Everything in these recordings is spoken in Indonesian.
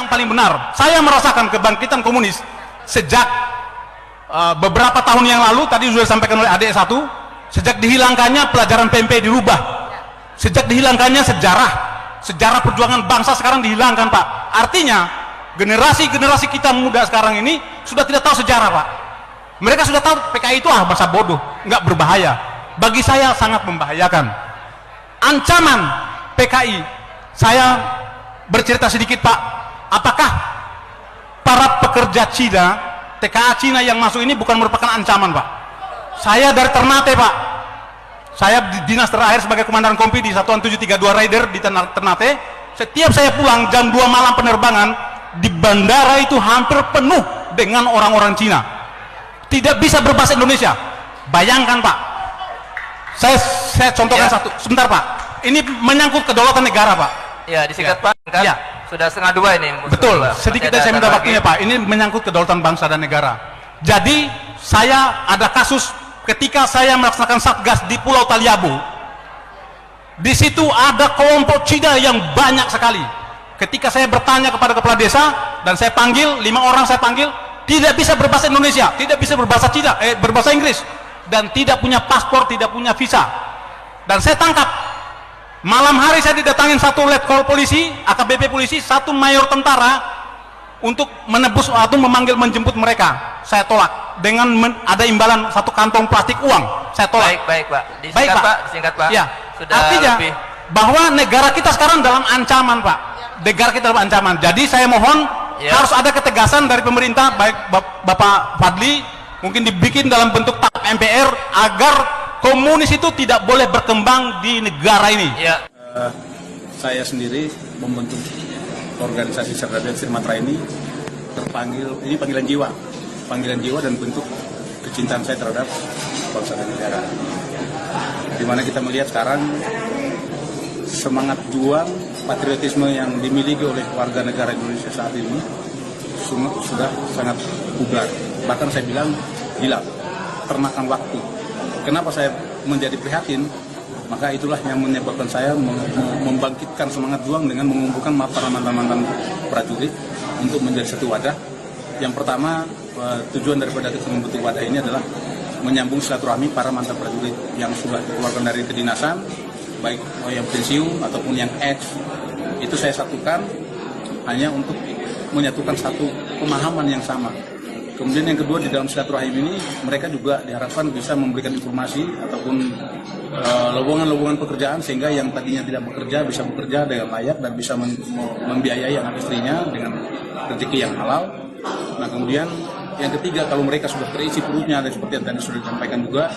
paling benar. Saya merasakan kebangkitan komunis sejak beberapa tahun yang lalu, tadi sudah disampaikan oleh adik satu, sejak dihilangkannya pelajaran PMP dirubah, sejak dihilangkannya sejarah perjuangan bangsa sekarang dihilangkan, Pak. Artinya generasi kita muda sekarang ini sudah tidak tahu sejarah, Pak. Mereka sudah tahu PKI itu bahasa bodoh, nggak berbahaya. Bagi saya sangat membahayakan. Ancaman PKI, saya bercerita sedikit, Pak. Apakah para pekerja Cina, TKA Cina yang masuk ini bukan merupakan ancaman, Pak? Saya dari Ternate, Pak. Saya dinas terakhir sebagai komandan kompi di Satuan 732 Raider di Ternate. Setiap saya pulang jam 2 malam penerbangan, di bandara itu hampir penuh dengan orang-orang Cina. Tidak bisa berbahasa Indonesia. Bayangkan, Pak. Saya contohkan satu. Sebentar, Pak. Ini menyangkut kedaulatan negara, Pak. Ya, disingkat, Pak. Kan? Ya. Sudah 1:30 ini. Betul. Sedikit saya minta waktunya, Pak. Ini menyangkut kedaulatan bangsa dan negara. Jadi, saya ada kasus ketika saya melaksanakan satgas di Pulau Taliabu. Di situ ada kelompok Cina yang banyak sekali. Ketika saya bertanya kepada kepala desa dan saya panggil 5 orang, saya panggil, tidak bisa berbahasa Indonesia, tidak bisa berbahasa Cina, berbahasa Inggris, dan tidak punya paspor, tidak punya visa. Dan saya tangkap. Malam hari saya didatangin satu letkol polisi, AKBP polisi, satu mayor tentara untuk menebus atau menjemput mereka. Saya tolak dengan ada imbalan satu kantong plastik uang. Saya tolak. Baik, Pak. Baik, Pak. Disingkat, Pak. Ya. Sudah artinya lebih. bahwa negara kita sekarang dalam ancaman, Pak. Negara kita dalam ancaman. Jadi saya mohon harus ada ketegasan dari pemerintah, baik Bapak Fadli, mungkin dibikin dalam bentuk TAP MPR agar komunis itu tidak boleh berkembang di negara ini. Ya. Saya sendiri membentuk organisasi Cerdas Sumatera ini terpanggil, ini panggilan jiwa dan bentuk kecintaan saya terhadap bangsa dan negara. Di mana kita melihat sekarang semangat juang patriotisme yang dimiliki oleh warga negara Indonesia saat ini sudah sangat pudar. Bahkan saya bilang hilang, termakan waktu. Kenapa saya menjadi prihatin? Maka itulah yang menyebabkan saya membangkitkan semangat juang dengan mengumpulkan para mantan-mantan prajurit untuk menjadi satu wadah. Yang pertama, tujuan daripada kita membentuk wadah ini adalah menyambung silaturahmi para mantan prajurit yang sudah dikeluarkan dari kedinasan, baik yang pensiun ataupun yang ex. Itu saya satukan hanya untuk menyatukan satu pemahaman yang sama. Kemudian yang kedua, di dalam silaturahim ini mereka juga diharapkan bisa memberikan informasi ataupun lowongan-lowongan pekerjaan sehingga yang tadinya tidak bekerja bisa bekerja dengan layak dan bisa membiayai anak istrinya dengan rezeki yang halal. Nah, kemudian yang ketiga, kalau mereka sudah terisi perutnya dan seperti yang tadi sudah disampaikan juga,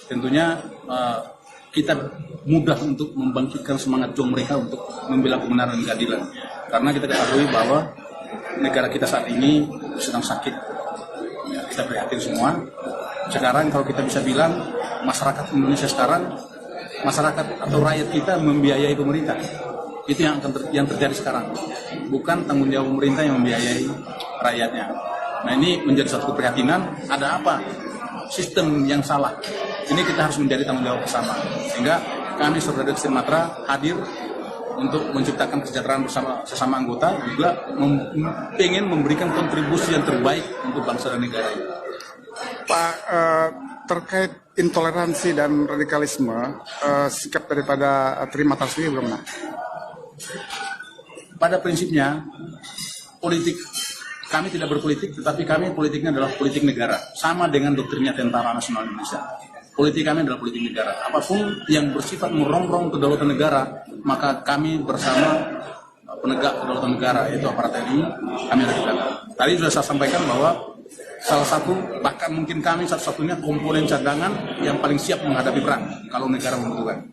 tentunya kita mudah untuk membangkitkan semangat juang mereka untuk membela kebenaran dan keadilan. Karena kita ketahui bahwa negara kita saat ini sedang sakit. Ya, kita prihatin semua. Sekarang kalau kita bisa bilang masyarakat Indonesia sekarang, masyarakat atau rakyat kita membiayai pemerintah. Itu yang terjadi sekarang. Bukan tanggung jawab pemerintah yang membiayai rakyatnya. Nah, ini menjadi satu keprihatinan. Ada apa? Sistem yang salah. Ini kita harus menjadi tanggung jawab bersama. Sehingga kami Cerdas Sumatera hadir untuk menciptakan kesejahteraan bersama sesama anggota, juga ingin memberikan kontribusi yang terbaik untuk bangsa dan negara ini. Pak, terkait intoleransi dan radikalisme, sikap daripada Trimatra sendiri bagaimana? Pada prinsipnya, politik kami tidak berpolitik, tetapi kami politiknya adalah politik negara, sama dengan doktrinnya Tentara Nasional Indonesia. Politik kami adalah politik negara. Apapun yang bersifat merongrong kedaulatan negara, maka kami bersama penegak kedaulatan negara, yaitu aparat TNI, kami lakukan. Tadi sudah saya sampaikan bahwa salah satu, bahkan mungkin kami satu-satunya komponen cadangan yang paling siap menghadapi perang kalau negara membutuhkan.